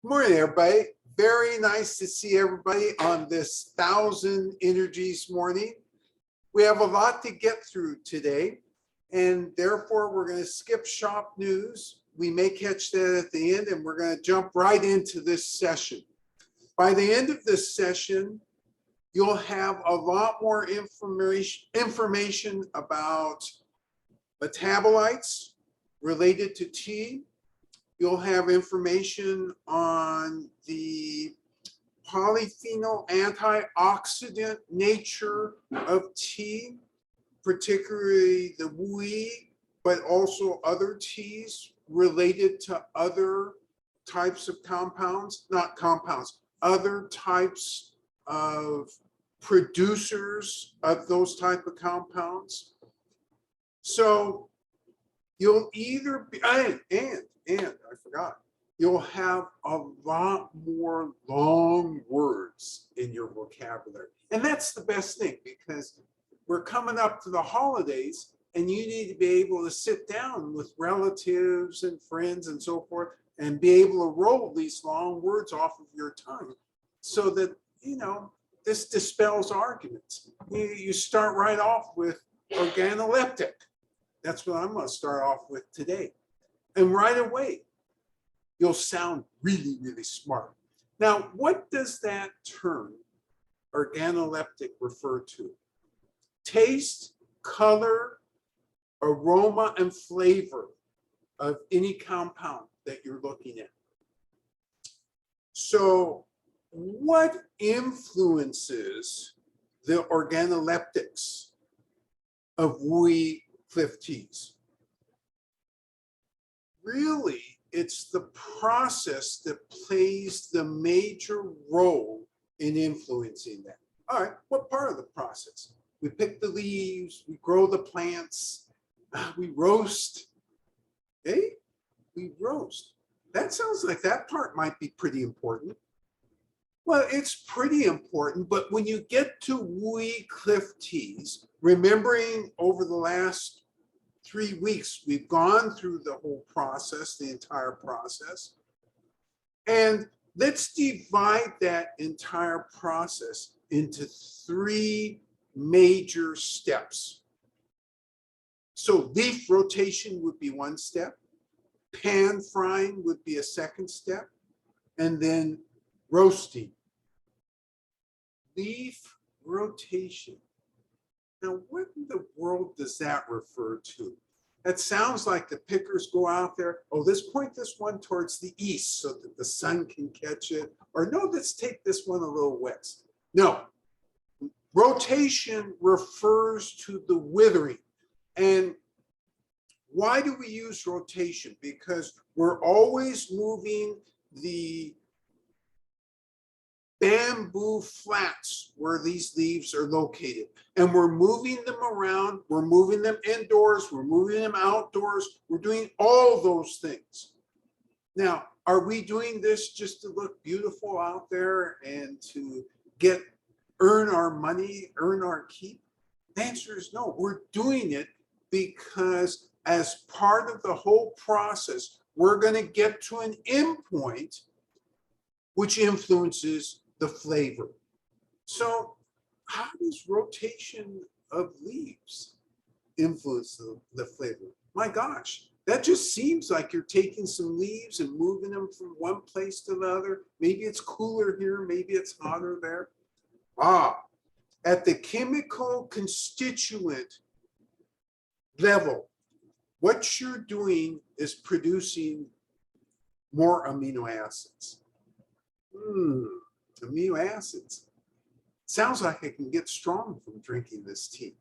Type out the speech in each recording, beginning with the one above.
Morning, everybody. Very nice to see everybody on this 1,000 Energies morning. We have a lot to get through today, and therefore we're going to skip shop news. We may catch that at the end, and we're going to jump right into this session. By the end of this session, you'll have a lot more information about metabolites related to tea. You'll have information on the polyphenol antioxidant nature of tea, particularly the wui, but also other teas related to other types of compounds, not compounds, other types of producers of those type of compounds. So you'll either be, and I forgot, you'll have a lot more long words in your vocabulary. And that's the best thing, because we're coming up to the holidays and you need to be able to sit down with relatives and friends and so forth and be able to roll these long words off of your tongue so that, this dispels arguments. You start right off with organoleptic. That's what I'm going to start off with today. And right away, you'll sound really, really smart. Now, what does that term, organoleptic, refer to? Taste, color, aroma, and flavor of any compound that you're looking at. So what influences the organoleptics of wui cliff teas? Really, it's the process that plays the major role in influencing that. All right, what part of the process? We pick the leaves, we grow the plants, we roast. Hey, we roast. That sounds like that part might be pretty important. Well, it's pretty important, but when you get to wui cliff teas, remembering over the last 3 weeks, we've gone through the whole process, the entire process. And let's divide that entire process into 3 major steps. So leaf rotation would be 1 step, pan frying would be a 2nd step, and then roasting. Leaf rotation. Now, what in the world does that refer to? That sounds like the pickers go out there, let's point this one towards the east so that the sun can catch it. Or no, let's take this one a little west. No, rotation refers to the withering. And why do we use rotation? Because we're always moving the bamboo flats where these leaves are located. And we're moving them around, we're moving them indoors, we're moving them outdoors, we're doing all those things. Now, are we doing this just to look beautiful out there and to earn our money, earn our keep? The answer is no. We're doing it because as part of the whole process, we're going to get to an endpoint which influences the flavor. So how does rotation of leaves influence the flavor? My gosh, that just seems like you're taking some leaves and moving them from one place to the other. Maybe it's cooler here, maybe it's hotter there. At the chemical constituent level, what you're doing is producing more amino acids. Amino acids. Sounds like I can get strong from drinking this tea.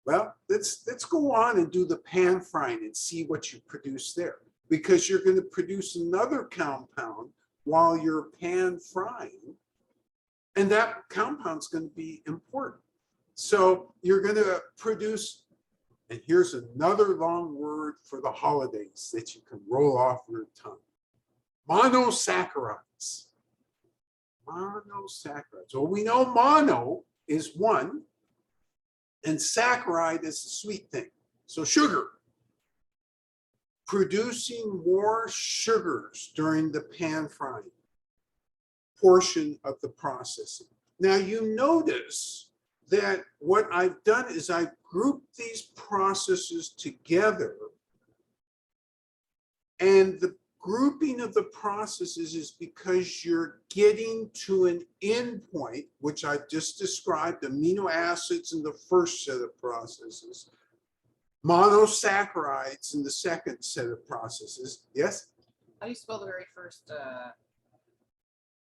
Well, let's go on and do the pan frying and see what you produce there, because you're going to produce another compound while you're pan frying, and that compound's going to be important. So you're going to produce, and here's another long word for the holidays that you can roll off your tongue: monosaccharides. Monosaccharides. Well, we know mono is 1, and saccharide is a sweet thing. So sugar. producing more sugars during the pan frying portion of the processing. Now you notice that what I've done is I've grouped these processes together, and the grouping of the processes is because you're getting to an endpoint, which I just described, amino acids in the first set of processes, monosaccharides in the second set of processes. Yes? How do you spell the very first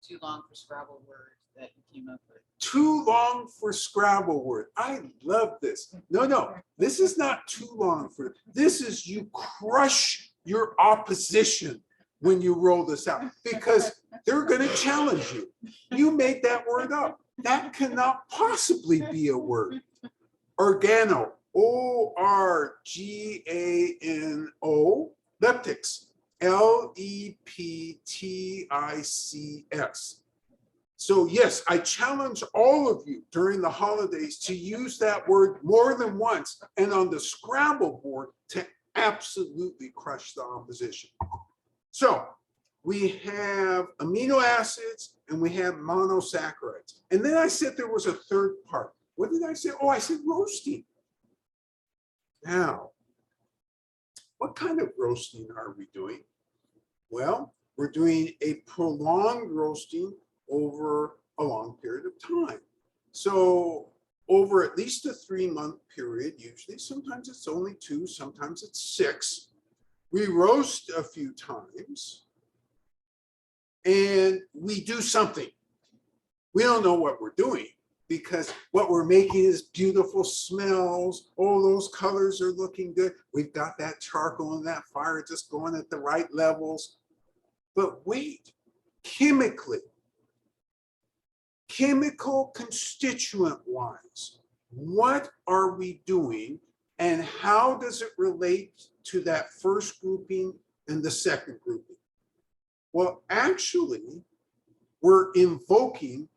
too long for Scrabble word that you came up with? Too long for Scrabble word. I love this. No, this is not too long for, this is you crush your opposition when you roll this out, because they're going to challenge you. You made that word up. That cannot possibly be a word. Organo, O-R-G-A-N-O, leptics, L-E-P-T-I-C-S. So yes, I challenge all of you during the holidays to use that word more than once, and on the Scrabble board to absolutely crush the opposition. So we have amino acids and we have monosaccharides. And then I said there was a third part. What did I say? Oh, I said roasting. Now, what kind of roasting are we doing? Well, we're doing a prolonged roasting over a long period of time. So over at least a 3-month period, usually, sometimes it's only 2, sometimes it's 6. We roast a few times and we do something. We don't know what we're doing, because what we're making is beautiful smells. Oh, those colors are looking good. We've got that charcoal and that fire just going at the right levels. But wait, chemically, chemical constituent wise, what are we doing and how does it relate to that first grouping and the second grouping? Well, actually, we're invoking,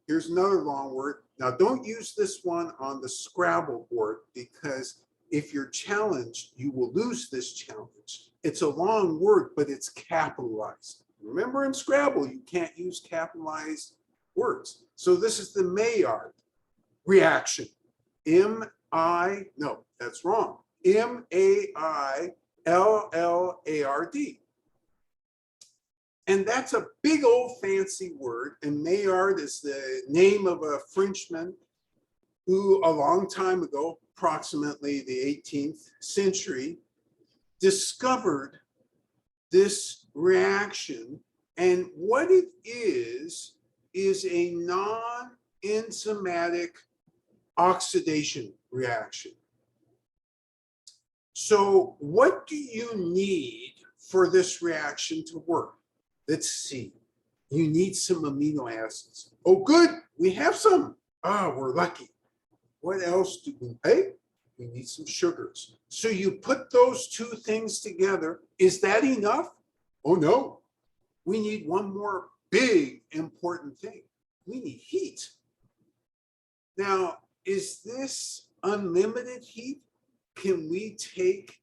here's another long word. Now, don't use this one on the Scrabble board, because if you're challenged, you will lose this challenge. It's a long word, but it's capitalized. Remember, in Scrabble, you can't use capitalized words. So this is the Maillard reaction. No, that's wrong. M-A-I-L-L-A-R-D. And that's a big old fancy word. And Maillard is the name of a Frenchman who a long time ago, approximately the 18th century, discovered this reaction. And what it is a non-enzymatic oxidation reaction. So what do you need for this reaction to work? Let's see. You need some amino acids. Oh, good. We have some. We're lucky. What else do we need? We need some sugars. So you put those two things together. Is that enough? Oh, no. We need one more big important thing. We need heat. Now, is this unlimited heat? Can we take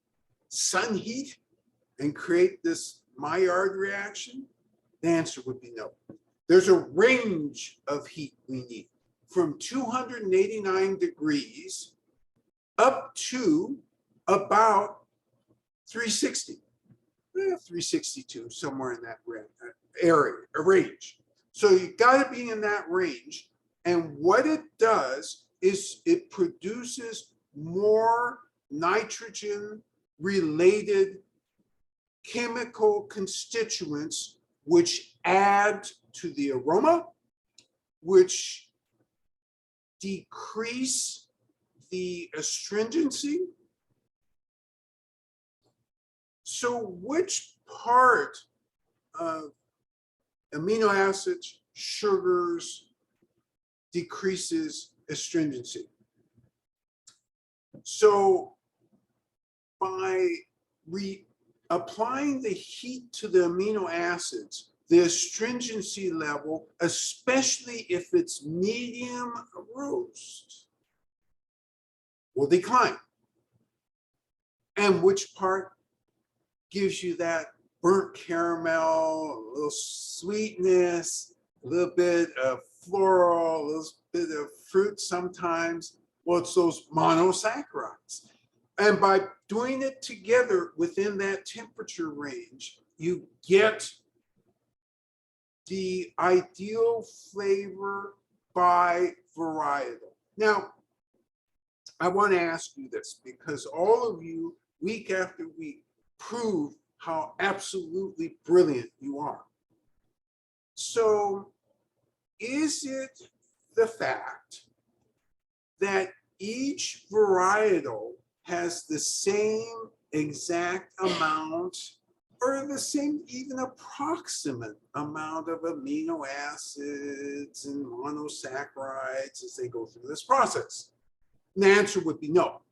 sun heat and create this Maillard reaction? The answer would be no. There's a range of heat we need, from 289 degrees up to about 360, 362, somewhere in that area, a range. So you got to be in that range. And what it does is it produces more nitrogen related chemical constituents, which add to the aroma, which decrease the astringency. So which part of amino acids, sugars, decreases astringency? So by applying the heat to the amino acids, the astringency level, especially if it's medium roast, will decline. And which part gives you that burnt caramel, a little sweetness, a little bit of floral, a little bit of fruit sometimes. Well, it's those monosaccharides. And by doing it together within that temperature range, you get the ideal flavor by varietal. Now, I want to ask you this because all of you, week after week, prove how absolutely brilliant you are. So, is it the fact that each varietal has the same exact amount or the same even approximate amount of amino acids and monosaccharides as they go through this process? And the answer would be no.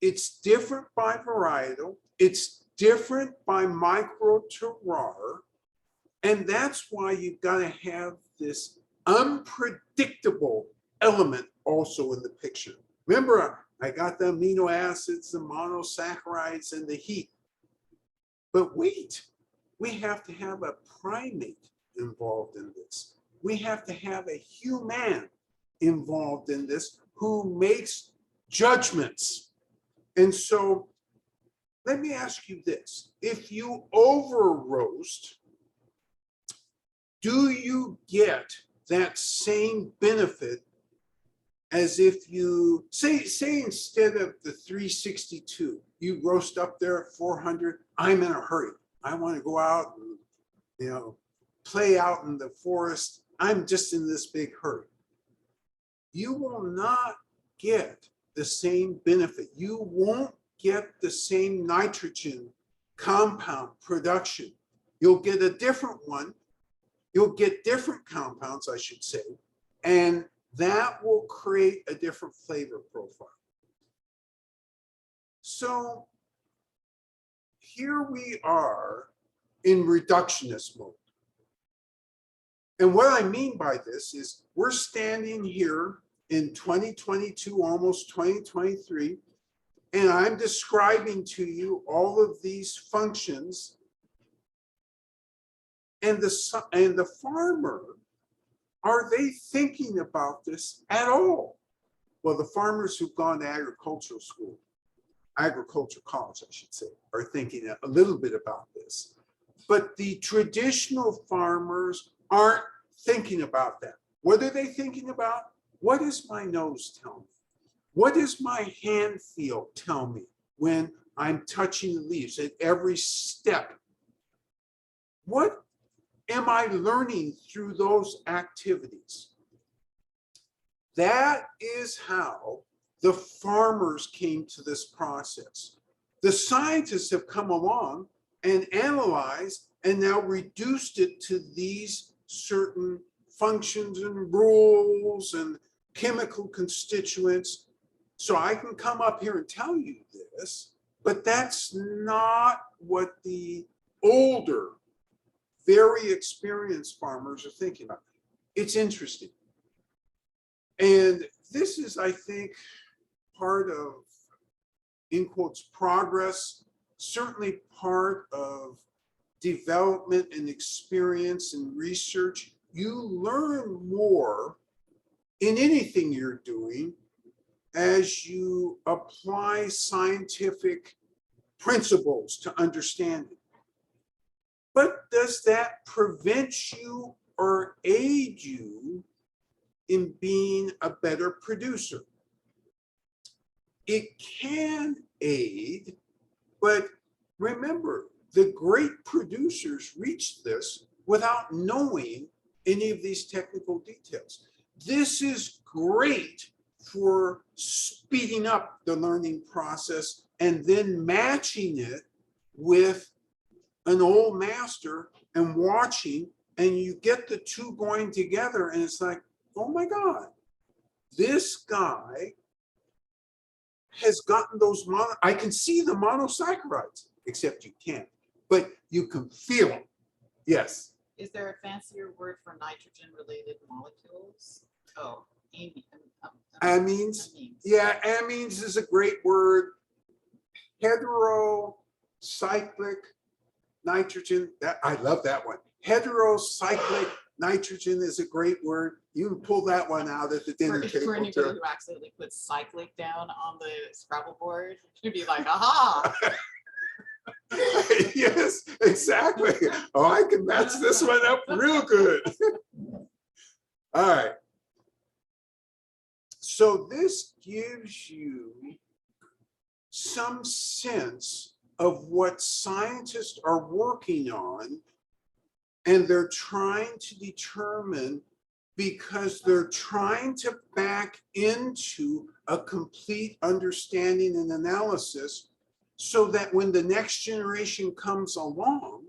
It's different by varietal. It's different by microterroir. And that's why you've got to have this unpredictable element also in the picture. Remember, I got the amino acids, the monosaccharides, and the heat. But wait, we have to have a primate involved in this. We have to have a human involved in this who makes judgments. And so let me ask you this. If you over roast, do you get that same benefit as if you say instead of the 362, you roast up there at 400? I'm in a hurry. I want to go out and play out in the forest. I'm just in this big hurry. You will not get the same benefit. You won't get the same nitrogen compound production. You'll get a different one. You'll get different compounds, I should say, and that will create a different flavor profile. So here we are in reductionist mode. And what I mean by this is we're standing here in 2022, almost 2023, and I'm describing to you all of these functions. And the farmer, are they thinking about this at all? Well, the farmers who've gone to agricultural school, agriculture college, I should say, are thinking a little bit about this. But the traditional farmers aren't thinking about that. What are they thinking about? What does my nose tell me? What does my hand feel tell me when I'm touching the leaves at every step? What am I learning through those activities? That is how the farmers came to this process. The scientists have come along and analyzed and now reduced it to these certain functions and rules and chemical constituents. So I can come up here and tell you this, but that's not what the older, very experienced farmers are thinking about. It's interesting. And this is, I think, part of, in quotes, progress, certainly part of development and experience and research. You learn more in anything you're doing as you apply scientific principles to understand it. But does that prevent you or aid you in being a better producer? It can aid, but remember, the great producers reached this without knowing any of these technical details. This is great for speeding up the learning process and then matching it with an old master and watching, and you get the two going together, and it's like, oh my God, this guy has gotten those I can see the monosaccharides, except you can't, but you can feel them. Yes. Is there a fancier word for nitrogen-related molecules? Oh, amines. Yeah, amines is a great word. Hetero cyclic nitrogen. That, I love that one. Heterocyclic nitrogen is a great word. You can pull that one out at the dinner For table anybody too. who accidentally puts cyclic down on the Scrabble board, you'd be like, aha. Yes, exactly. Oh, I can match this one up real good. All right. So this gives you some sense of what scientists are working on, and they're trying to determine, because they're trying to back into a complete understanding and analysis, so that when the next generation comes along,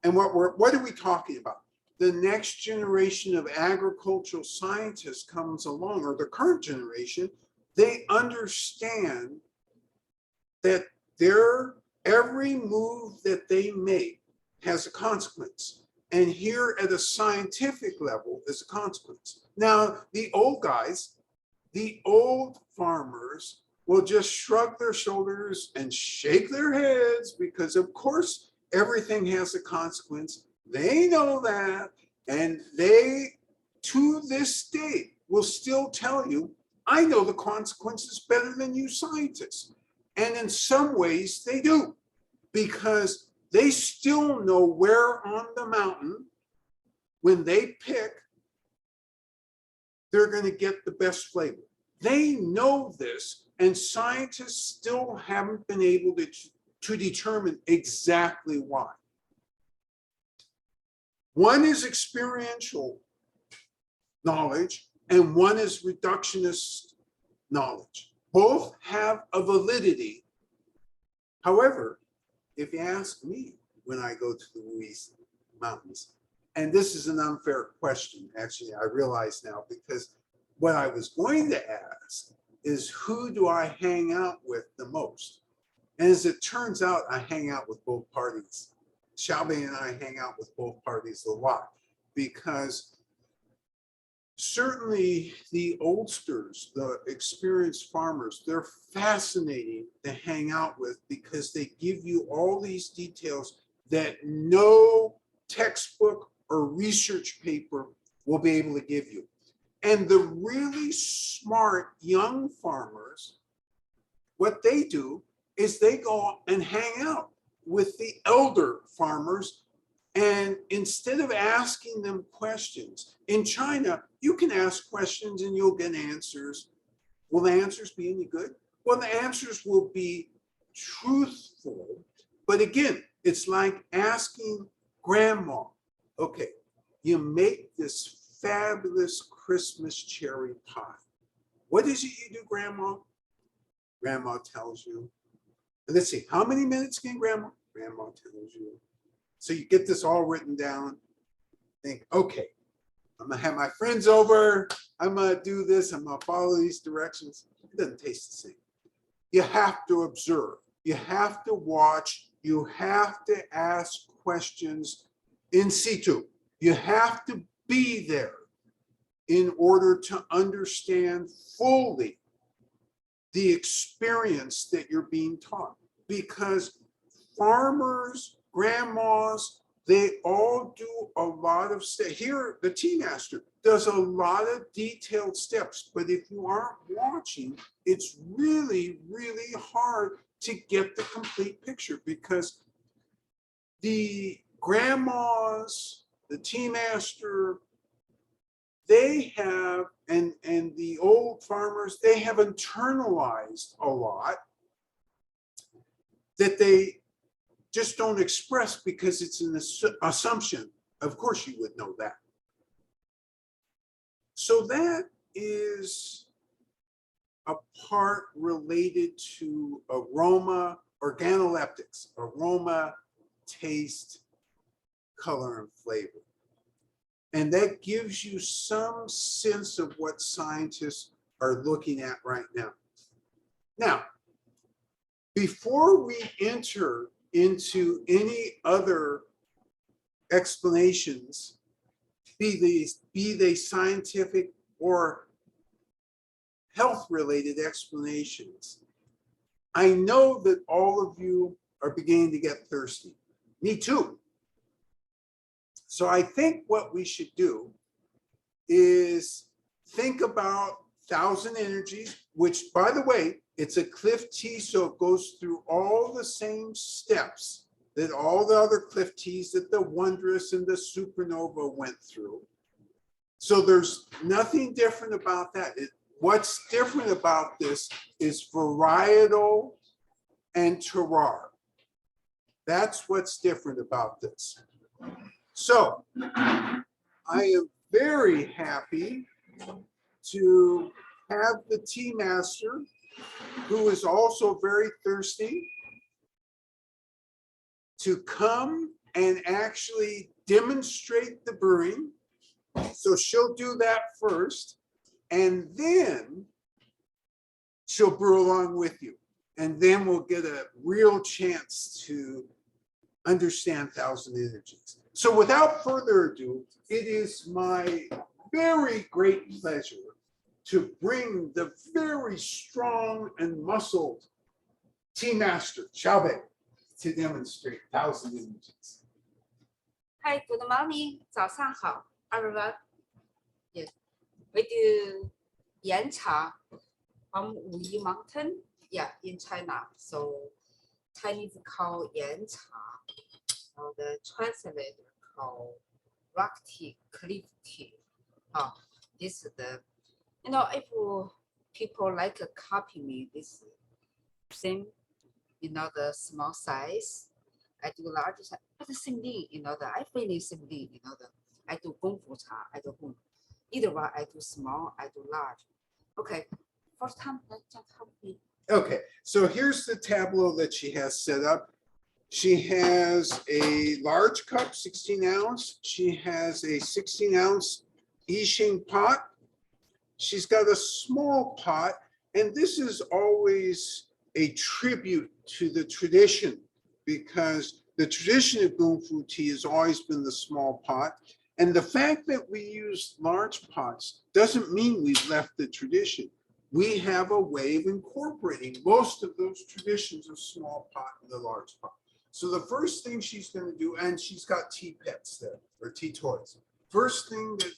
and what are we talking about? The next generation of agricultural scientists comes along, or the current generation, they understand that every move that they make has a consequence. And here at a scientific level is a consequence. Now, the old guys, the old farmers will just shrug their shoulders and shake their heads because, of course, everything has a consequence. They know that, and they, to this day, will still tell you, I know the consequences better than you scientists. And in some ways, they do, because they still know where on the mountain, when they pick, they're going to get the best flavor. They know this, and scientists still haven't been able to determine exactly why. One is experiential knowledge, and one is reductionist knowledge. Both have a validity. However, if you ask me when I go to the Louise Mountains, and this is an unfair question, actually, I realize now, because what I was going to ask is, who do I hang out with the most? And as it turns out, I hang out with both parties. Xiaobei and I hang out with both parties a lot, because certainly the oldsters, the experienced farmers, they're fascinating to hang out with, because they give you all these details that no textbook or research paper will be able to give you. And the really smart young farmers, what they do is they go and hang out with the elder farmers. And instead of asking them questions, in China, you can ask questions and you'll get answers. Will the answers be any good? Well, the answers will be truthful. But again, it's like asking grandma, okay, you make this fabulous Christmas cherry pie. What is it you do, grandma? Grandma tells you. And let's see, how many minutes can grandma? Grandma tells you. So you get this all written down, think, okay, I'm gonna have my friends over, I'm gonna do this, I'm gonna follow these directions. It doesn't taste the same. You have to observe, you have to watch, you have to ask questions in situ. You have to be there in order to understand fully the experience that you're being taught. Because farmers, grandmas, they all do a lot of steps. Here, the tea master does a lot of detailed steps, but if you aren't watching, it's really, really hard to get the complete picture, because the grandmas, the tea master, they have, and the old farmers, they have internalized a lot that they just don't express, because it's an assumption. Of course you would know that. So that is a part related to aroma, organoleptics, aroma, taste, color, and flavor. And that gives you some sense of what scientists are looking at right now. Now, before we enter into any other explanations, be they scientific or health-related explanations, I know that all of you are beginning to get thirsty. Me too. So I think what we should do is think about 1,000 energies, which, by the way, it's a cliff tea, so it goes through all the same steps that all the other cliff teas that the Wondrous and the Supernova went through. So there's nothing different about that. What's different about this is varietal and terroir. That's what's different about this. So I am very happy to have the tea master, who is also very thirsty, to come and actually demonstrate the brewing. So she'll do that first, and then she'll brew along with you. And then we'll get a real chance to understand 1,000 energies. So without further ado, it is my very great pleasure to bring the very strong and muscled tea master, Xiaobei, to demonstrate 1,000 energies. Hi, good morning. 早上好 everyone. Yes, we do Yancha from Wulong Mountain, yeah, in China. So Chinese call Yancha. The translator called rock tea, cliff tea. This is the, if people like to copy me, this same, the small size. I do large size, but the same thing, I finish same thing, I do Gong Fu Cha, I do Gong. Either one, I do small, I do large. Okay, first time, let's just help me. Okay, so here's the tableau that she has set up. She has a large cup, 16 ounce. She has a 16 ounce Yixing pot. She's got a small pot, and this is always a tribute to the tradition, because the tradition of Gong Fu tea has always been the small pot. And the fact that we use large pots doesn't mean we've left the tradition. We have a way of incorporating most of those traditions of small pot and the large pot. So the first thing she's going to do, and she's got tea pets there, or tea toys. First thing that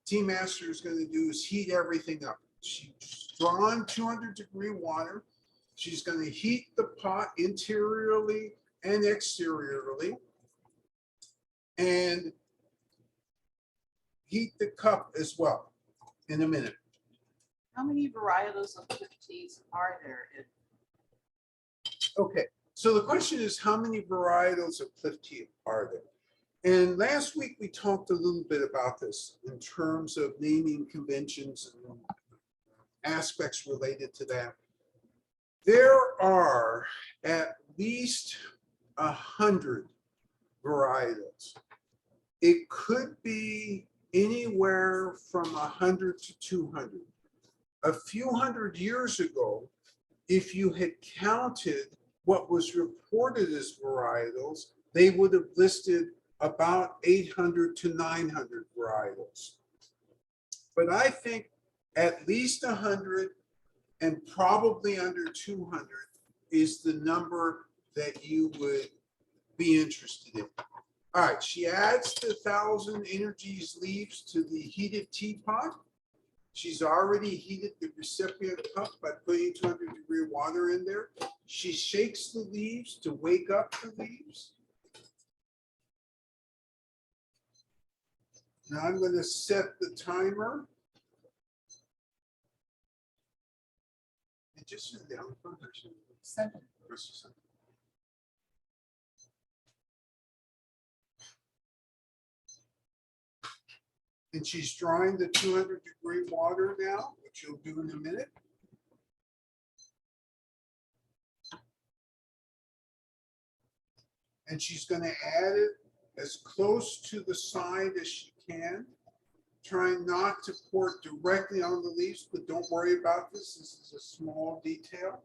tea master is going to do is heat everything up. She's drawn 200-degree water. She's going to heat the pot interiorly and exteriorly, and heat the cup as well in a minute. How many varietals of cliff teas are there? Okay, so the question is, how many varietals of cliff tea are there? And last week we talked a little bit about this in terms of naming conventions and aspects related to that. There are at least 100 varietals. It could be anywhere from 100 to 200. A few hundred years ago, if you had counted what was reported as varietals, they would have listed about 800 to 900 varietals. But I think at least 100 and probably under 200 is the number that you would be interested in. All right, she adds the 1,000 energies leaves to the heated teapot. She's already heated the recipient cup by putting 200-degree water in there. She shakes the leaves to wake up the leaves. Now I'm going to set the timer. And just sit down. 7. And she's drawing the 200-degree water now, which you'll do in a minute. And she's going to add it as close to the side as she can, trying not to pour it directly on the leaves, but don't worry about this. This is a small detail.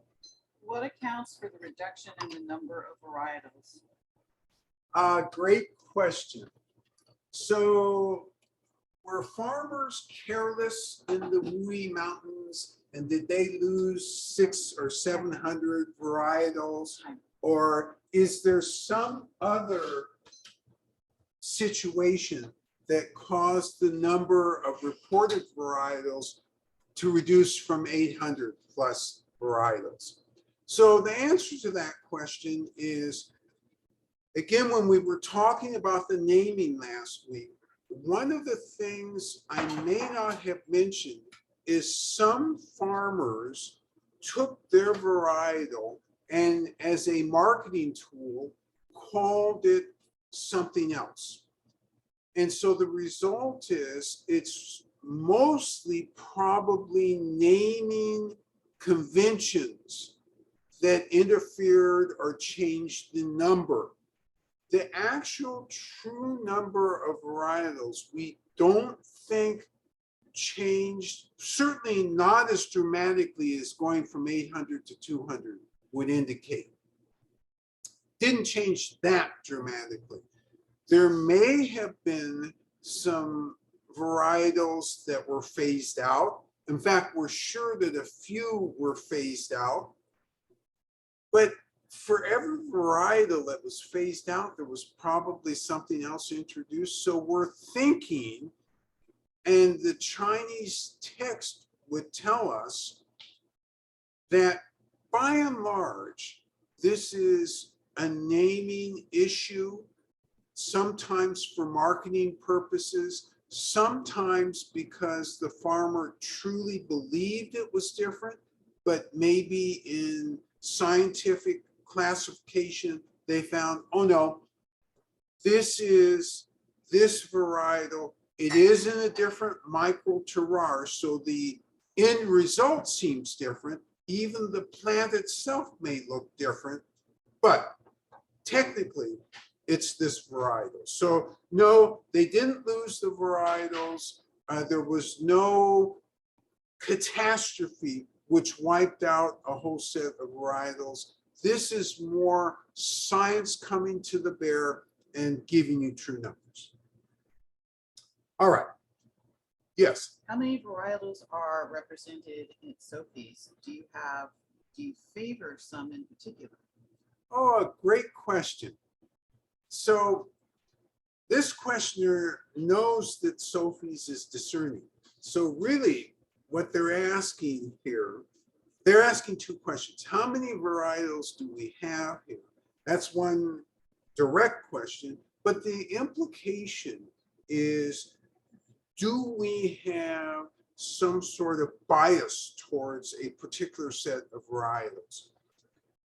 What accounts for the reduction in the number of varietals? Great question. So were farmers careless in the Wulong Mountains, and did they lose 600 or 700 varietals Or is there some other situation that caused the number of reported varietals to reduce from 800 plus varietals? So the answer to that question is, again, when we were talking about the naming last week, one of the things I may not have mentioned is some farmers took their varietal and as a marketing tool, called it something else. And so the result is it's mostly probably naming conventions that interfered or changed the number. The actual true number of varietals, we don't think changed, certainly not as dramatically as going from 800 to 200 would indicate. Didn't change that dramatically. There may have been some varietals that were phased out. In fact, we're sure that a few were phased out. But for every varietal that was phased out, there was probably something else introduced. So we're thinking, and the Chinese text would tell us that by and large, this is a naming issue, sometimes for marketing purposes, sometimes because the farmer truly believed it was different, but maybe in scientific classification, they found, oh no, this is this varietal. It is in a different micro terroir, so the end result seems different. Even the plant itself may look different, but technically it's this varietal. So no, they didn't lose the varietals. There was no catastrophe which wiped out a whole set of varietals. This is more science coming to the bear and giving you true numbers. All right. Yes. How many varietals are represented in Sophie's? Do you favor some in particular? Oh, a great question. So this questioner knows that Sophie's is discerning. So really what they're asking here, they're asking two questions. How many varietals do we have here? That's one direct question, but the implication is, do we have some sort of bias towards a particular set of varietals?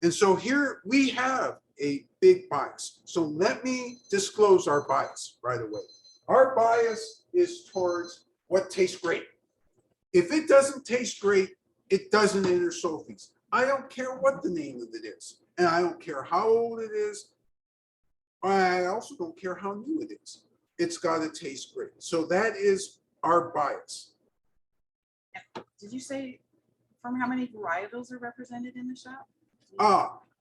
And so here we have a big bias. So let me disclose our bias right away. Our bias is towards what tastes great. If it doesn't taste great, it doesn't enter Sophie's. I don't care what the name of it is. And I don't care how old it is. I also don't care how new it is. It's got to taste great. So that is our bias. Did you say from how many varietals are represented in the shop?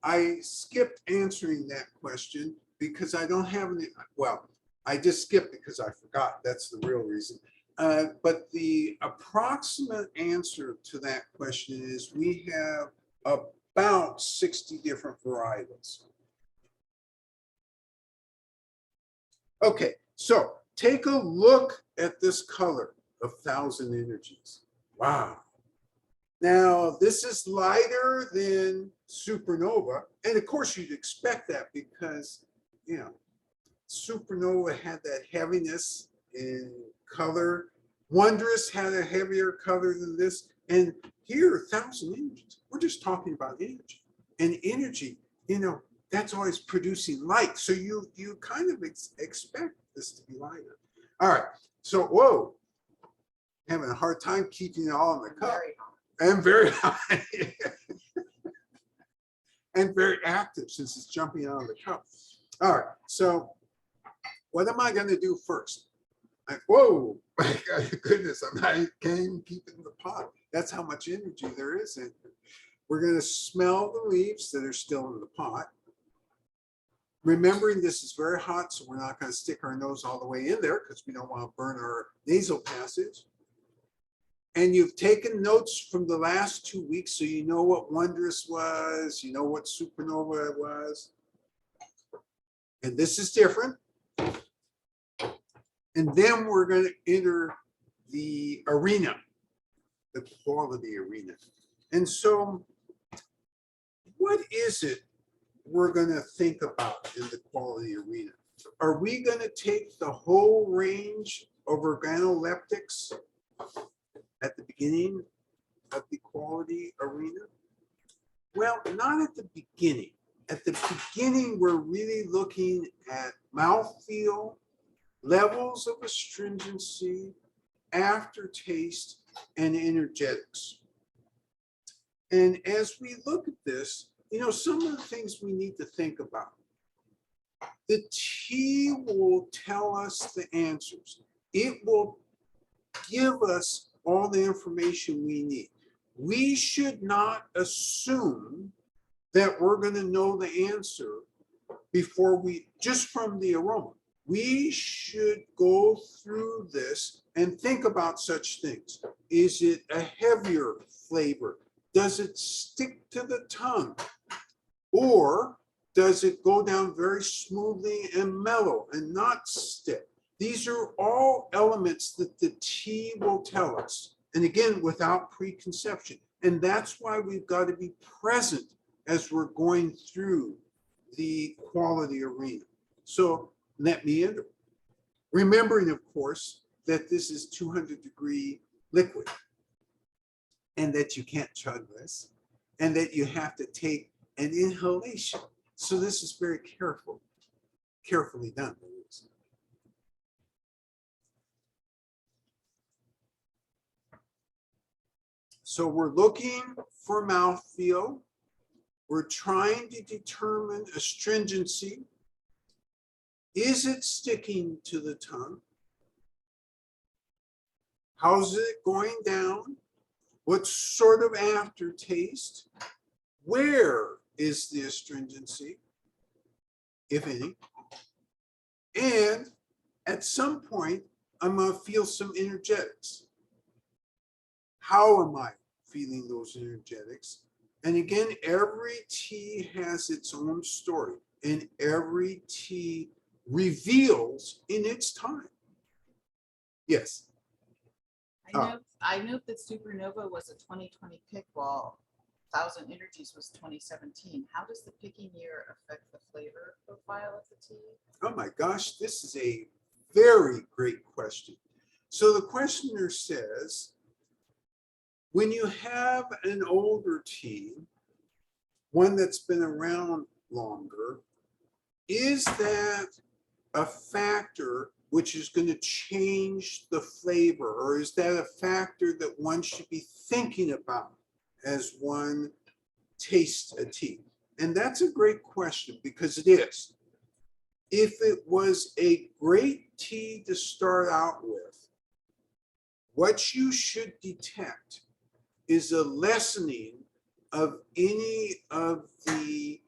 I skipped answering that question because I don't have any, well, I just skipped because I forgot. That's the real reason. But the approximate answer to that question is we have about 60 different varietals. Okay, so take a look at this color of 1,000 energies. Wow. Now, this is lighter than supernova. And of course, you'd expect that because, you know, supernova had that heaviness in color. Wondrous had a heavier color than this. And here, 1,000 energies. We're just talking about energy. And energy, you know, that's always producing light. So you kind of expect this to be lighter. All right. So, whoa, having a hard time keeping it all in the cup. And very high. And very active since it's jumping out of the cup. All right. So what am I going to do first? Whoa, my goodness, I can't even keep it in the pot. That's how much energy there is in it. We're going to smell the leaves that are still in the pot. Remembering this is very hot, so we're not going to stick our nose all the way in there because we don't want to burn our nasal passage. and you've taken notes from the last 2 weeks, so you know what wondrous was, you know what supernova was. And this is different. And then we're going to enter the arena, the quality arena. And so what is it we're going to think about in the quality arena? Are we going to take the whole range of organoleptics at the beginning of the quality arena? Well, not at the beginning. At the beginning, we're really looking at mouthfeel, levels of astringency, aftertaste, and energetics. And as we look at this, you know, some of the things we need to think about. The tea will tell us the answers. It will give us all the information we need. We should not assume that we're going to know the answer before we, just from the aroma. We should go through this and think about such things. Is it a heavier flavor? Does it stick to the tongue? Or does it go down very smoothly and mellow and not stick? These are all elements that the tea will tell us. And again, without preconception. And that's why we've got to be present as we're going through the quality arena. So let me enter. Remembering, of course, that this is 200-degree liquid and that you can't chug this and that you have to take an inhalation. So this is very carefully done. So we're looking for mouthfeel. We're trying to determine astringency. Is it sticking to the tongue? How's it going down? What sort of aftertaste? Where is the astringency, if any? And at some point, I'm going to feel some energetics. How am I feeling those energetics? And again, every tea has its own story, and every tea reveals in its time. Yes. I note that Supernova was a 2020 pick, while Thousand Energies was 2017. How does the picking year affect the flavor profile of the tea? Oh my gosh, this is a very great question. So the questioner says, when you have an older tea, one that's been around longer, is that a factor which is going to change the flavor, or is that a factor that one should be thinking about as one tastes a tea? And that's a great question, because it is. If it was a great tea to start out with, what you should detect is a lessening of any of the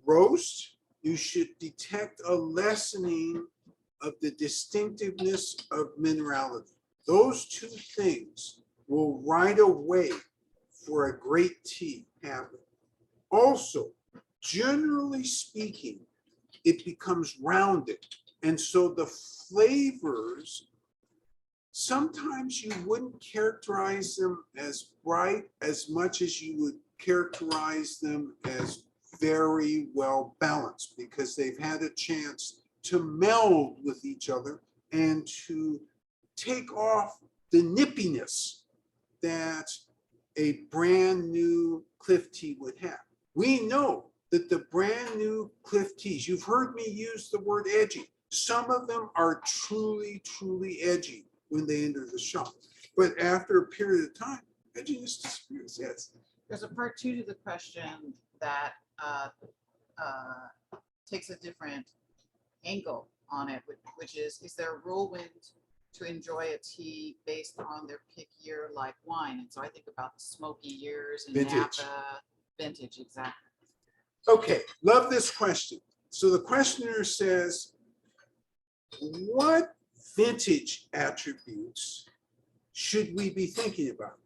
roast. You should detect a lessening of the distinctiveness of minerality. Those two things will right away for a great tea happen. Also, generally speaking, it becomes rounded. And so the flavors, sometimes you wouldn't characterize them as bright as much as you would characterize them as very well balanced, because they've had a chance to meld with each other and to take off the nippiness that a brand new cliff tea would have. We know that the brand new cliff teas, you've heard me use the word edgy. Some of them are truly, truly edgy when they enter the shop. But after a period of time, edginess disappears, yes. There's a part two to the question that takes a different angle on it, which is there a whirlwind to enjoy a tea based on their pick year like wine? And so I think about the smoky years and Vintage. Napa, vintage, exactly. Okay, love this question. So the questioner says, what vintage attributes should we be thinking about?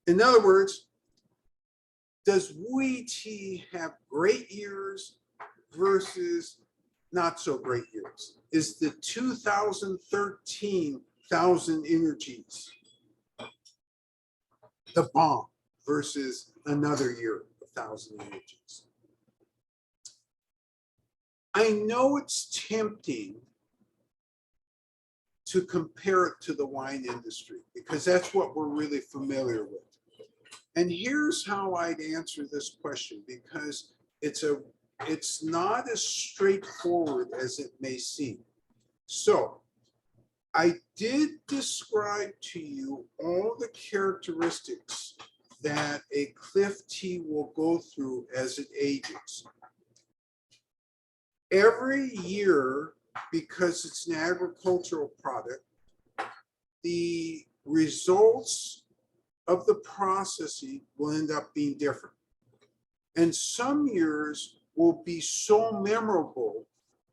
In other words, does Wui tea have great years versus not so great years? Is the 2013 Thousand Energies the bomb versus another year of Thousand Energies? I know it's tempting to compare it to the wine industry because that's what we're really familiar with. And here's how I'd answer this question, because it's not as straightforward as it may seem. So I did describe to you all the characteristics that a cliff tea will go through as it ages. Every year, because it's an agricultural product, the results of the processing will end up being different. And some years will be so memorable,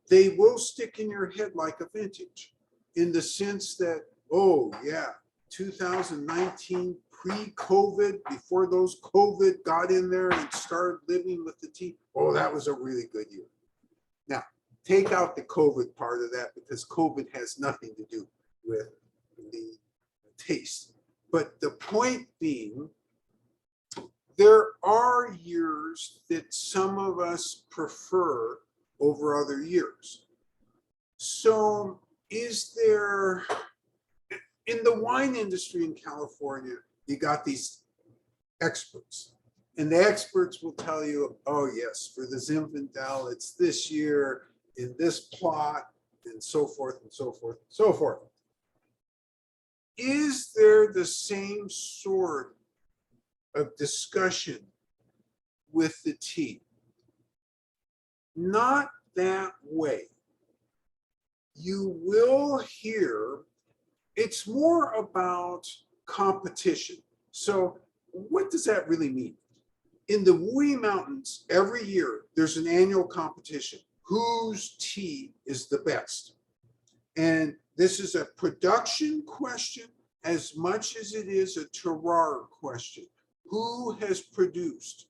they will stick in your head like a vintage, in the sense that, oh yeah, 2019 pre-COVID, before those COVID got in there and started living with the tea, oh, that was a really good year. Now, take out the COVID part of that because COVID has nothing to do with the taste. But the point being, there are years that some of us prefer over other years. So is there, in the wine industry in California, you got these experts. And the experts will tell you, oh yes, for the Zinfandel, it's this year in this plot and so forth and so forth and so forth. Is there the same sort of discussion with the tea? Not that way. You will hear, it's more about competition. So what does that really mean? In the Wui Mountains, every year, there's an annual competition. Whose tea is the best? And this is a production question as much as it is a terroir question. Who has produced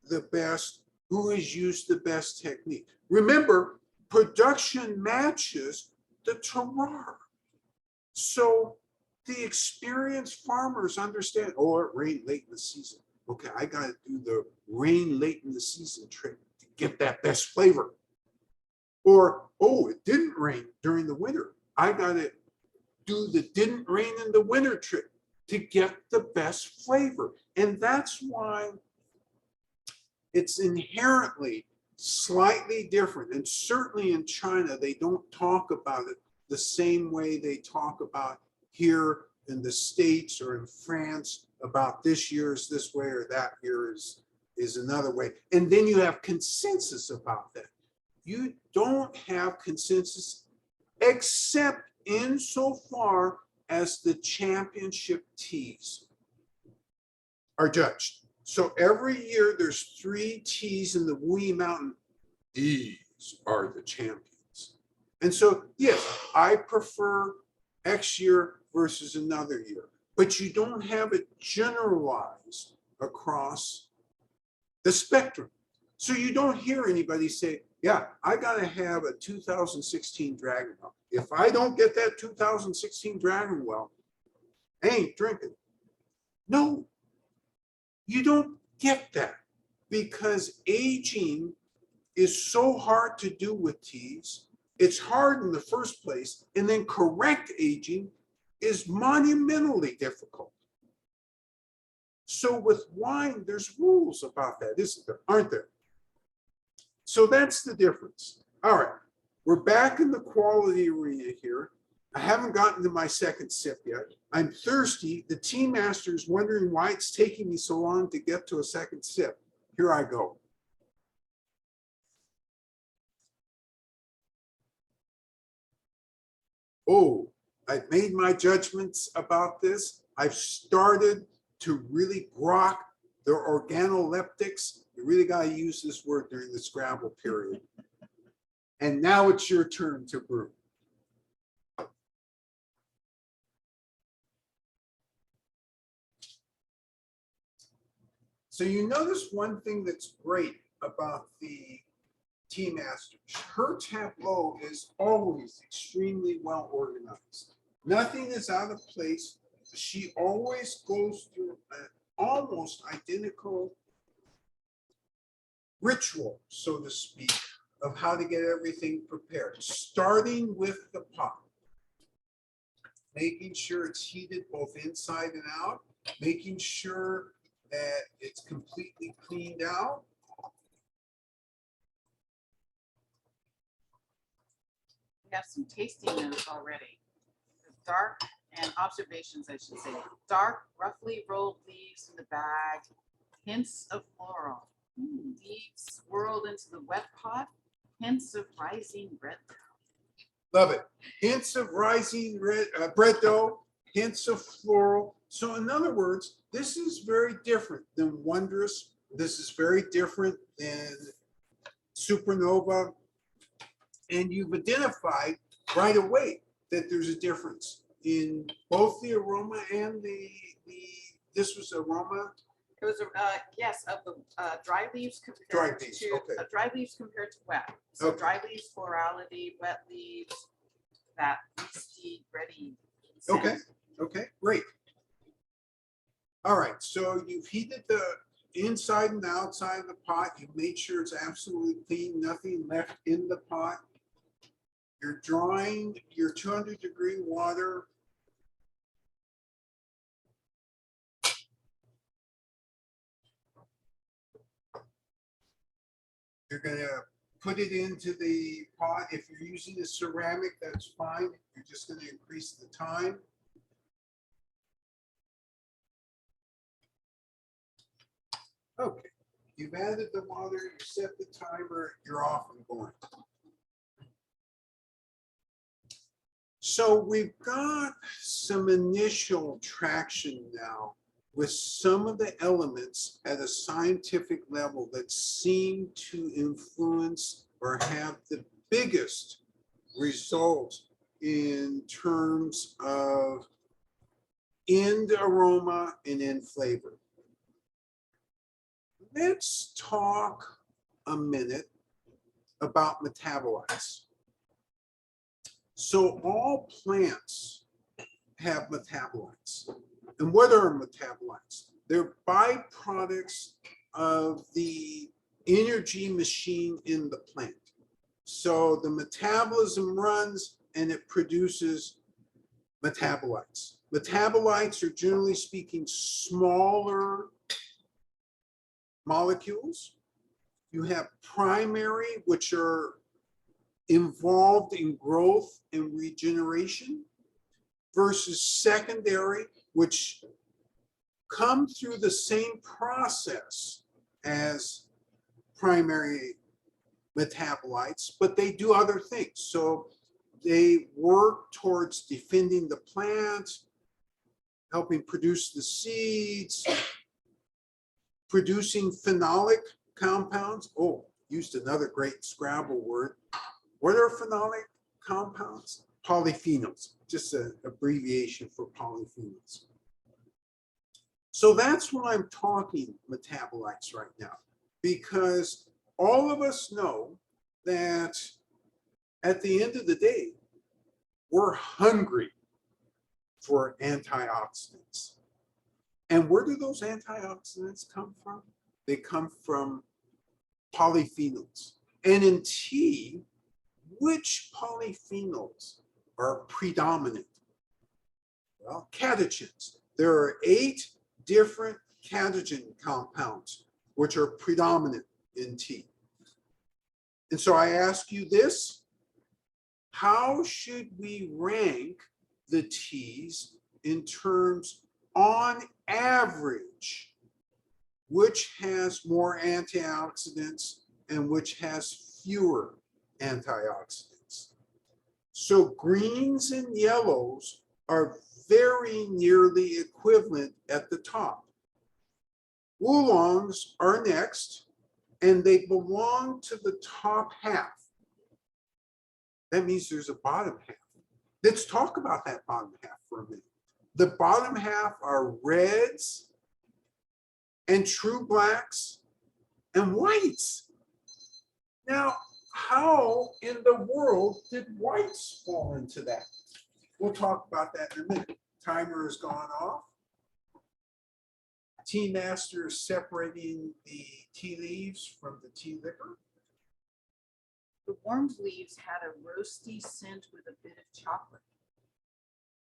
the best? Who has used the best technique? Remember, production matches the terroir. So the experienced farmers understand, oh, it rained late in the season. Okay, I got to do the rain late in the season trick to get that best flavor. Or, oh, it didn't rain during the winter. I got to do the didn't rain in the winter trick to get the best flavor. And that's why it's inherently slightly different. And certainly in China, they don't talk about it the same way they talk about here in the States or in France about this year is this way or that year is another way. And then you have consensus about that. You don't have consensus except insofar as the championship teas are judged. So every year there's 3 teas in the Wui Mountain. These are the champions. And so, yes, I prefer X year versus another year, but you don't have it generalized across the spectrum. So you don't hear anybody say, yeah, I got to have a 2016 Dragon Well. If I don't get that 2016 Dragon Well, I ain't drinking. No, you don't get that because aging is so hard to do with teas. It's hard in the first place, and then correct aging is monumentally difficult. So with wine, there's rules about that, isn't there? Aren't there? So that's the difference. All right, we're back in the quality arena here. I haven't gotten to my second sip yet. I'm thirsty. The tea master is wondering why it's taking me so long to get to a second sip. Here I go. Oh, I've made my judgments about this. I've started to really grok the organoleptics. You really got to use this word during the Scrabble period. And now it's your turn to brew. So you notice one thing that's great about the tea master. Her tableau is always extremely well organized. Nothing is out of place. She always goes through an almost identical ritual, so to speak, of how to get everything prepared, starting with the pot, making sure it's heated both inside and out, making sure that it's completely cleaned out. We have some tasting notes already. The dark and observations, I should say. Dark, roughly rolled leaves in the bag, hints of floral. Leaves swirled into the wet pot, hints of rising red. Love it. Hints of rising bread dough, hints of floral. So in other words, this is very different than Wondrous. This is very different than Supernova. And you've identified right away that there's a difference in both the aroma and this was aroma. It was, yes, of the dry leaves compared Dry leaves, to, okay. dry leaves compared to wet. So Okay. dry leaves florality, wet leaves, that yeasty, bready scent. Okay, okay, great. All right, so you've heated the inside and outside of the pot. You've made sure it's absolutely clean, nothing left in the pot. You're drawing your 200-degree water. You're gonna put it into the pot. If you're using a ceramic, that's fine. You're just gonna increase the time. Okay, you've added the water, you set the timer, you're off and going. So we've got some initial traction now with some of the elements at a scientific level that seem to influence or have the biggest result in terms of end aroma and end flavor. Let's talk a minute about metabolites. So all plants have metabolites. And what are metabolites? They're byproducts of the energy machine in the plant. So the metabolism runs and it produces metabolites. Metabolites are generally speaking smaller molecules. You have primary, which are involved in growth and regeneration, versus secondary, which come through the same process as primary metabolites, but they do other things. So they work towards defending the plant, helping produce the seeds, producing phenolic compounds. Oh, used another great Scrabble word. What are phenolic compounds? Polyphenols, just an abbreviation for polyphenols. So that's why I'm talking metabolites right now, because all of us know that at the end of the day, we're hungry for antioxidants. And where do those antioxidants come from? They come from polyphenols. And in tea, which polyphenols are predominant? Well, catechins. There are 8 different catechin compounds which are predominant in tea. And so I ask you this: how should we rank the teas in terms, on average, which has more antioxidants and which has fewer antioxidants? So greens and yellows are very nearly equivalent at the top. Wulongs are next, and they belong to the top half. That means there's a bottom half. Let's talk about that bottom half for a minute. The bottom half are reds and true blacks and whites. Now, how in the world did whites fall into that? We'll talk about that in a minute. Timer has gone off. Tea master is separating the tea leaves from the tea liquor. The warmed leaves had a roasty scent with a bit of chocolate.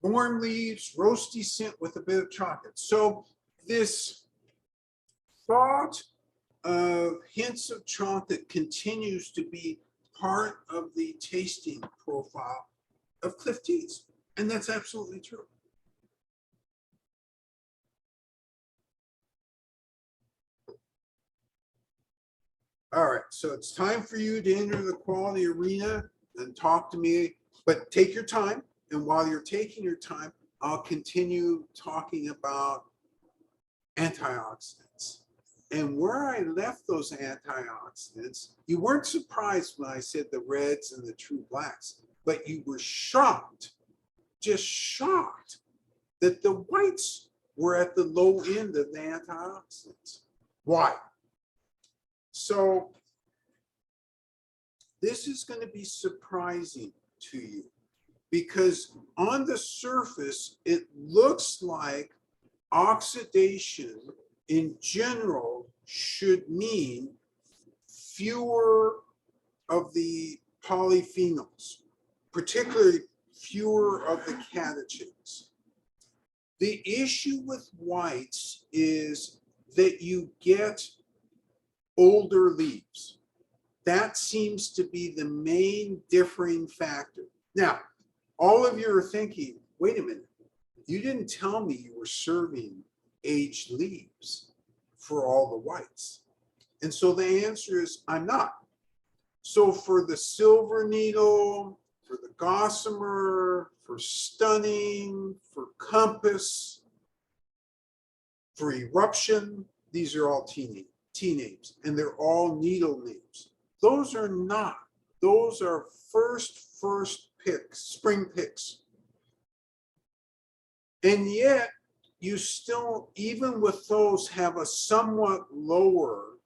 Warm leaves, roasty scent with a bit of chocolate. So this thought of hints of chocolate continues to be part of the tasting profile of Cliff teas. And that's absolutely true. All right, so it's time for you to enter the quality arena and talk to me, but take your time. And while you're taking your time, I'll continue talking about antioxidants. And where I left those antioxidants, you weren't surprised when I said the reds and the true blacks, but you were shocked, just shocked, that the whites were at the low end of the antioxidants. Why? So this is going to be surprising to you because on the surface, it looks like oxidation in general should mean fewer of the polyphenols, particularly fewer of the catechins. The issue with whites is that you get older leaves. That seems to be the main differing factor. Now, all of you are thinking, wait a minute, you didn't tell me you were serving aged leaves for all the whites. And so the answer is, I'm not. So for the silver needle, for the gossamer, for stunning, for compass, for eruption, these are all tea names, and they're all needle names. Those are not. Those are first picks, spring picks. And yet, you still, even with those, have a somewhat lower.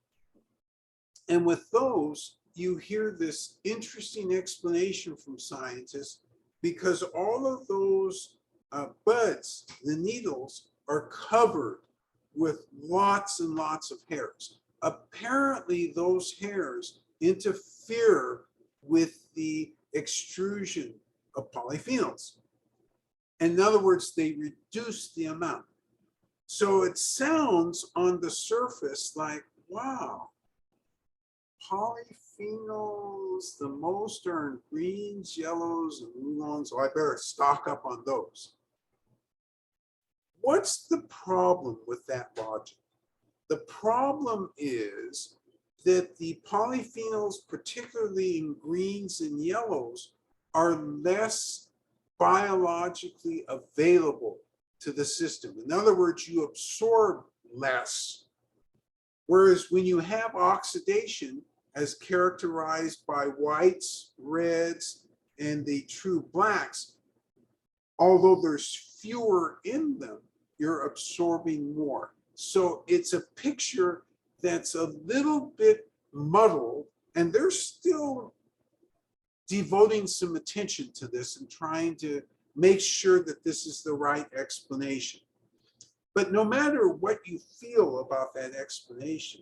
And with those, you hear this interesting explanation from scientists because all of those buds, the needles, are covered with lots and lots of hairs. Apparently, those hairs interfere with the extrusion of polyphenols. In other words, they reduce the amount. So it sounds on the surface like, wow, polyphenols, the most are in greens, yellows, and wulongs, so I better stock up on those. What's the problem with that logic? The problem is that the polyphenols, particularly in greens and yellows, are less biologically available to the system. In other words, you absorb less. Whereas when you have oxidation, as characterized by whites, reds, and the true blacks, although there's fewer in them, you're absorbing more. So it's a picture that's a little bit muddled, and they're still devoting some attention to this and trying to make sure that this is the right explanation. But no matter what you feel about that explanation,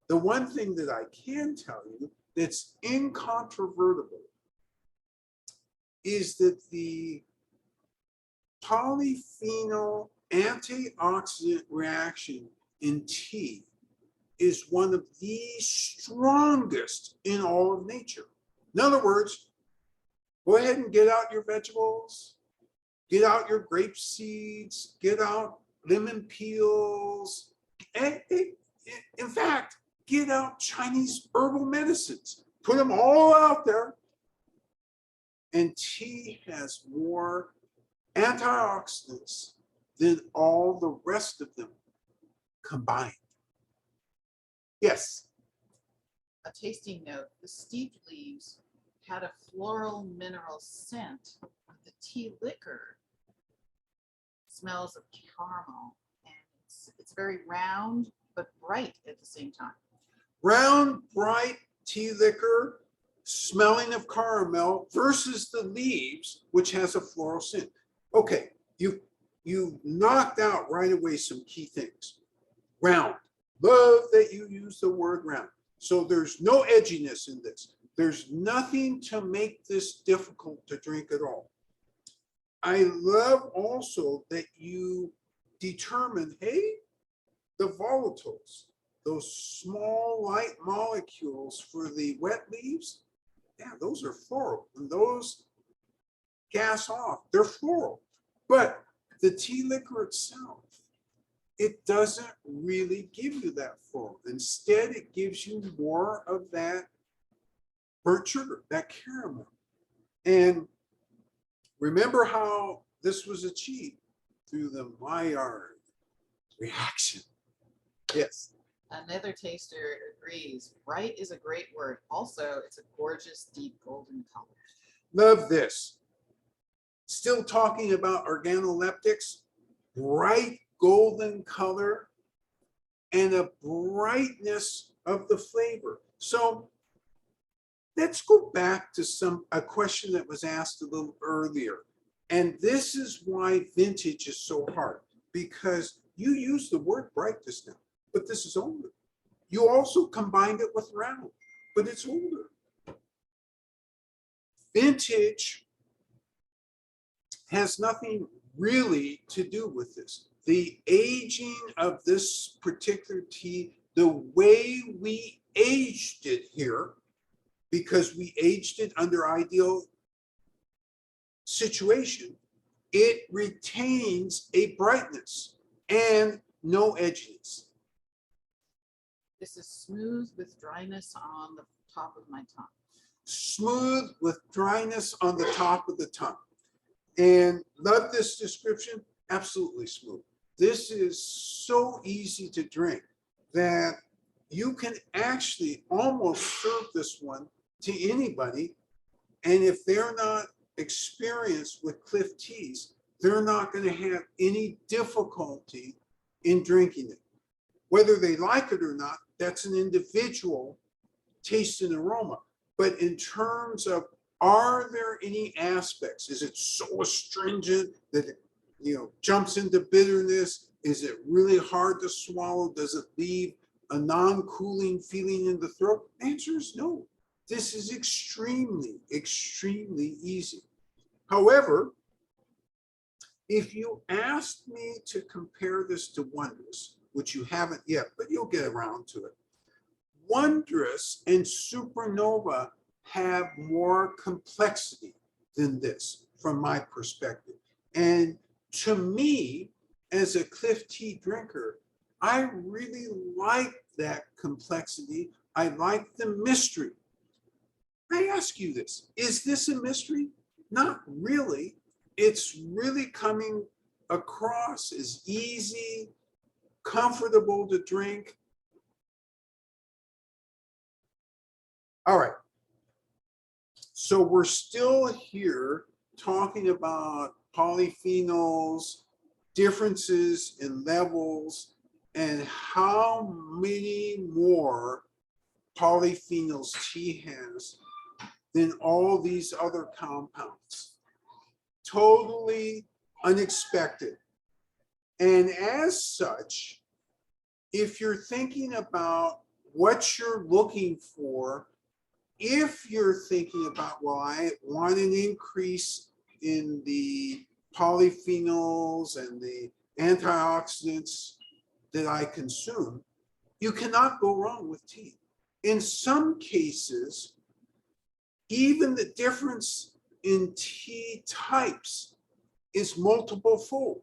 the one thing that I can tell you that's incontrovertible is that the polyphenol antioxidant reaction in tea is one of the strongest in all of nature. In other words, go ahead and get out your vegetables, get out your grape seeds, get out lemon peels. In fact, get out Chinese herbal medicines. Put them all out there. And tea has more antioxidants than all the rest of them combined. Yes? A tasting note, the steeped leaves had a floral mineral scent. The tea liquor smells of caramel, and it's very round but bright at the same time. Round, bright tea liquor, smelling of caramel versus the leaves, which has a floral scent. Okay, you knocked out right away some key things. Round. Love that you use the word round. So there's no edginess in this. There's nothing to make this difficult to drink at all. I love also that you determined, hey, the volatiles, those small light molecules for the wet leaves, yeah, those are floral. When those gas off, they're floral. But the tea liquor itself, it doesn't really give you that floral. Instead, it gives you more of that burnt sugar, that caramel. And remember how this was achieved through the Maillard reaction. Yes. Another taster agrees. Bright is a great word. Also, it's a gorgeous, deep golden color. Love this. Still talking about organoleptics, bright golden color and a brightness of the flavor. So let's go back to a question that was asked a little earlier. And this is why vintage is so hard, because you use the word bright just now, but this is older. You also combined it with round, but it's older. Vintage has nothing really to do with this. The aging of this particular tea, the way we aged it here, because we aged it under ideal situation, it retains a brightness and no edginess. This is smooth with dryness on the top of my tongue. Smooth with dryness on the top of the tongue. And love this description, absolutely smooth. This is so easy to drink that you can actually almost serve this one to anybody. And if they're not experienced with Cliff teas, they're not going to have any difficulty in drinking it. Whether they like it or not, that's an individual taste and aroma. But in terms of, are there any aspects? Is it so astringent that it, jumps into bitterness? Is it really hard to swallow? Does it leave a non-cooling feeling in the throat? The answer is no. This is extremely, extremely easy. However, if you asked me to compare this to Wondrous, which you haven't yet, but you'll get around to it, Wondrous and Supernova have more complexity than this from my perspective. And to me, as a Cliff tea drinker, I really like that complexity. I like the mystery. I ask you this, is this a mystery? Not really. It's really coming across as easy, comfortable to drink. All right. So we're still here talking about polyphenols, differences in levels, and how many more polyphenols tea has than all these other compounds. Totally unexpected. And as such, if you're thinking about what you're looking for, if you're thinking about, well, I want an increase in the polyphenols and the antioxidants that I consume, you cannot go wrong with tea. In some cases, even the difference in tea types is multiple fold.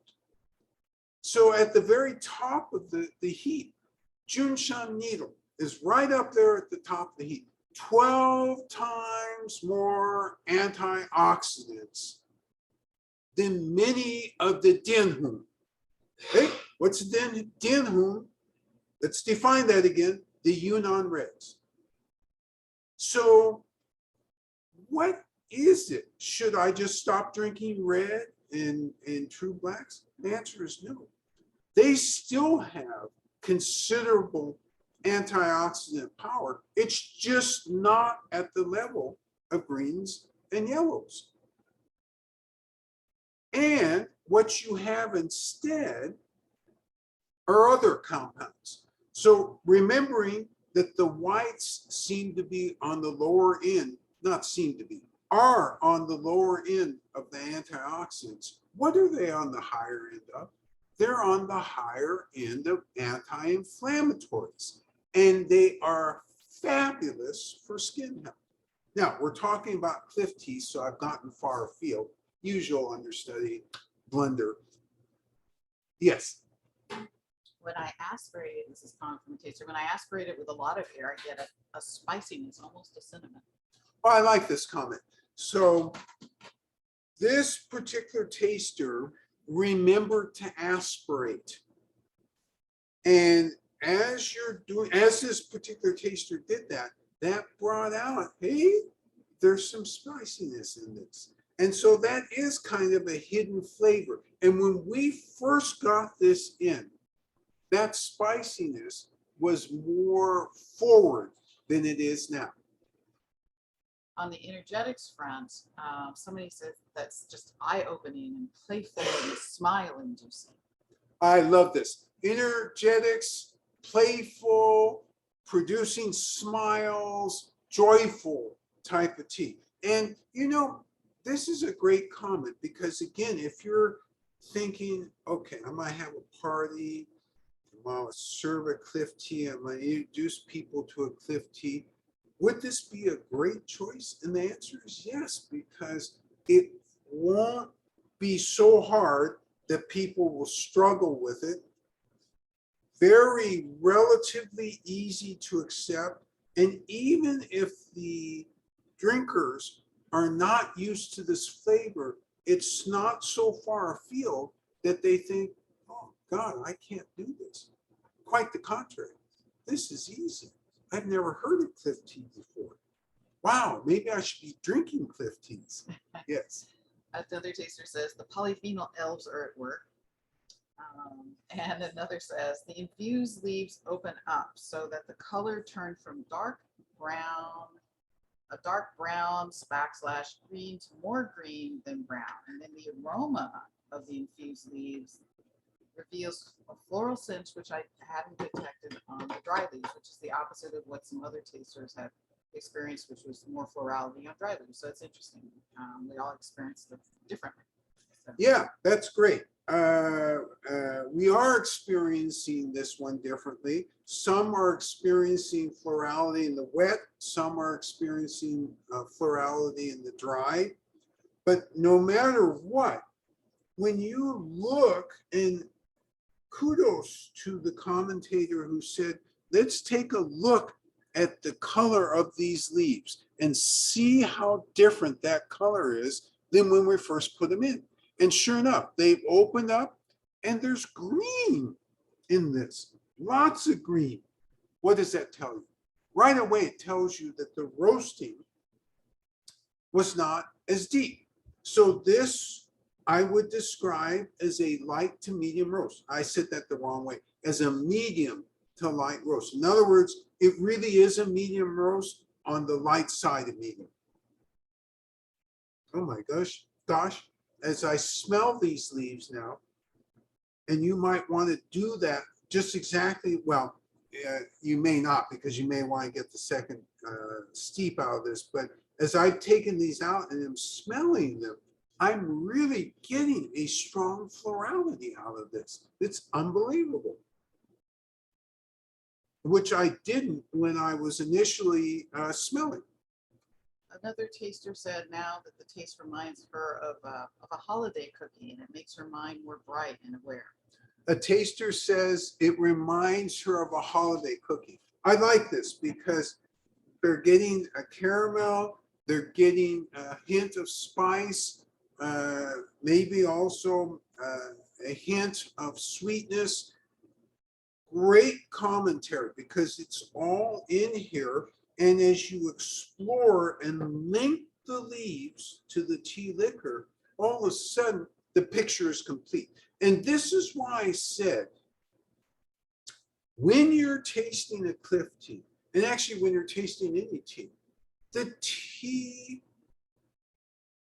So at the very top of the heap, Junshan needle is right up there at the top of the heap. 12 times more antioxidants than many of the Dinhun. Hey, what's Dinhun? Let's define that again, the Yunnan Reds. So what is it? Should I just stop drinking red and true blacks? The answer is no. They still have considerable antioxidant power. It's just not at the level of greens and yellows. And what you have instead are other compounds. So remembering that the whites seem to be on the lower end, not seem to be, are on the lower end of the antioxidants. What are they on the higher end of? They're on the higher end of anti-inflammatories, and they are fabulous for skin health. Now, we're talking about cliff tea, so I've gotten far afield. Usual understudy, blender. Yes. When I aspirate it, this is common from a taster, when I aspirate it with a lot of air, I get a spiciness, almost a cinnamon. Oh, I like this comment. So this particular taster remembered to aspirate. And as you're doing, as this particular taster did that, that brought out, hey, there's some spiciness in this. And so that is kind of a hidden flavor. And when we first got this in, that spiciness was more forward than it is now. On the energetics front, somebody said that's just eye-opening and playful and smile-inducing. I love this. Energetics, playful, producing smiles, joyful type of tea. And you know, this is a great comment because again, if you're thinking, okay, I might have a party, I'm gonna serve a cliff tea, I'm gonna introduce people to a cliff tea, would this be a great choice? And the answer is yes, because it won't be so hard that people will struggle with it. Very relatively easy to accept. And even if the drinkers are not used to this flavor, it's not so far afield that they think, oh God, I can't do this. Quite the contrary. This is easy. I've never heard of cliff tea before. Wow, maybe I should be drinking cliff teas. Yes. Another taster says the polyphenol elves are at work. And another says the infused leaves open up so that the color turned from dark brown / green to more green than brown. And then the aroma of the infused leaves reveals a floral scent, which I hadn't detected on the dry leaves, which is the opposite of what some other tasters have experienced, which was more florality on dry leaves. So it's interesting. We all experienced it differently. So. Yeah, that's great. We are experiencing this one differently. Some are experiencing florality in the wet. Some are experiencing florality in the dry. But no matter what, when you look, and kudos to the commentator who said, let's take a look at the color of these leaves and see how different that color is than when we first put them in. And sure enough, they've opened up and there's green in this, lots of green. What does that tell you? Right away, it tells you that the roasting was not as deep. So this I would describe as a light to medium roast. I said that the wrong way, as a medium to light roast. In other words, it really is a medium roast on the light side of medium. Oh my gosh, as I smell these leaves now, and you might want to do that just exactly, well, you may not, because you may want to get the second steep out of this, but as I've taken these out and am smelling them, I'm really getting a strong florality out of this. It's unbelievable, which I didn't when I was initially smelling. Another taster said now that the taste reminds her of a holiday cookie, and it makes her mind more bright and aware. A taster says it reminds her of a holiday cookie. I like this because they're getting a caramel, they're getting a hint of spice, maybe also a hint of sweetness. Great commentary because it's all in here. And as you explore and link the leaves to the tea liquor, all of a sudden the picture is complete. And this is why I said when you're tasting a cliff tea, and actually when you're tasting any tea, the tea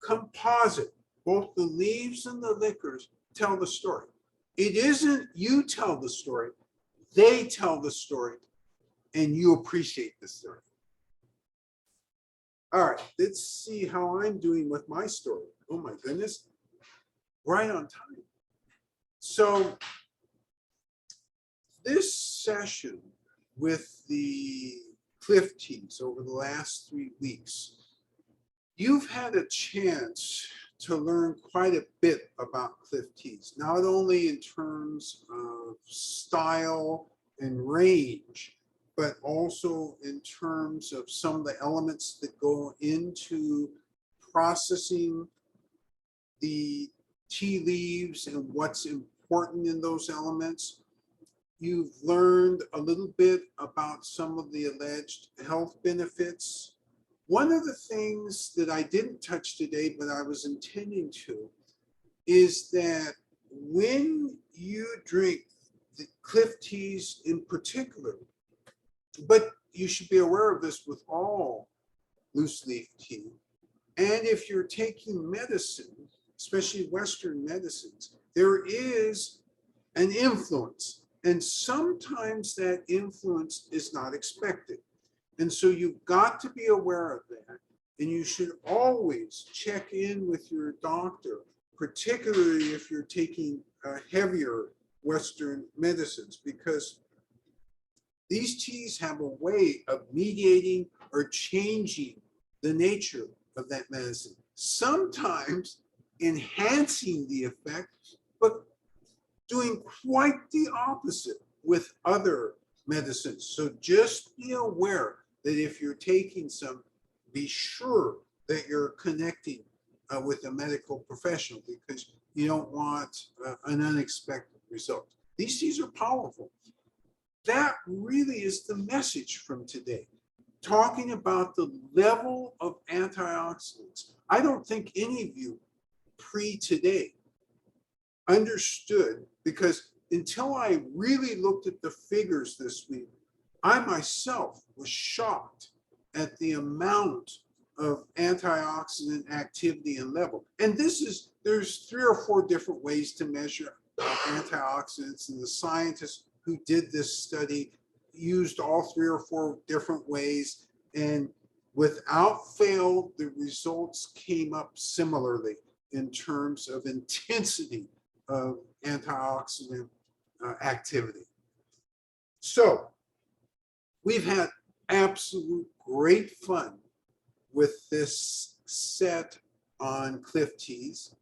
composite, both the leaves and the liquors, tell the story. It isn't you tell the story, they tell the story, and you appreciate the story. All right, let's see how I'm doing with my story. Oh my goodness, right on time. So this session with the cliff teas over the last 3 weeks, you've had a chance to learn quite a bit about cliff teas, not only in terms of style and range, but also in terms of some of the elements that go into processing the tea leaves and what's important in those elements. You've learned a little bit about some of the alleged health benefits. One of the things that I didn't touch today, but I was intending to, is that when you drink the cliff teas in particular, but you should be aware of this with all loose leaf tea, and if you're taking medicine, especially Western medicines, there is an influence, and sometimes that influence is not expected. And so you've got to be aware of that. And you should always check in with your doctor, particularly if you're taking heavier Western medicines, because these teas have a way of mediating or changing the nature of that medicine, sometimes enhancing the effect, but doing quite the opposite with other medicines. So just be aware that if you're taking some, be sure that you're connecting with a medical professional, because you don't want an unexpected result. These teas are powerful. That really is the message from today, talking about the level of antioxidants. I don't think any of you pre-today understood, because until I really looked at the figures this week, I myself was shocked at the amount of antioxidant activity and level. And there's 3 or 4 different ways to measure antioxidants, and the scientists who did this study used all 3 or 4 different ways, and without fail, the results came up similarly in terms of intensity of antioxidant activity. So we've had absolute great fun with this set on cliff teas.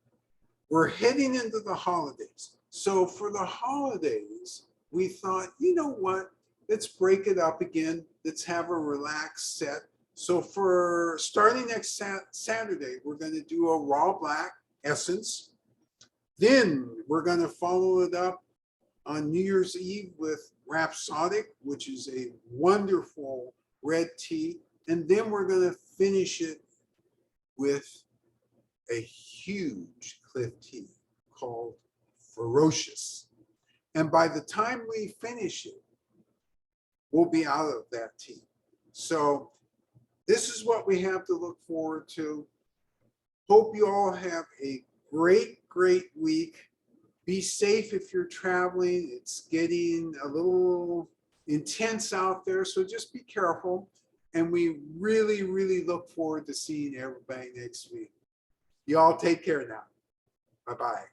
We're heading into the holidays. So for the holidays, we thought, you know what, let's break it up again. Let's have a relaxed set. So for starting next Saturday, we're going to do a raw black essence. Then we're going to follow it up on New Year's Eve with Rhapsodic, which is a wonderful red tea. And then we're going to finish it with a huge cliff tea called Ferocious. And by the time we finish it, we'll be out of that tea. So this is what we have to look forward to. Hope you all have a great week. Be safe if you're traveling. It's getting a little intense out there, so just be careful. And we really look forward to seeing everybody next week. You all take care now. Bye-bye.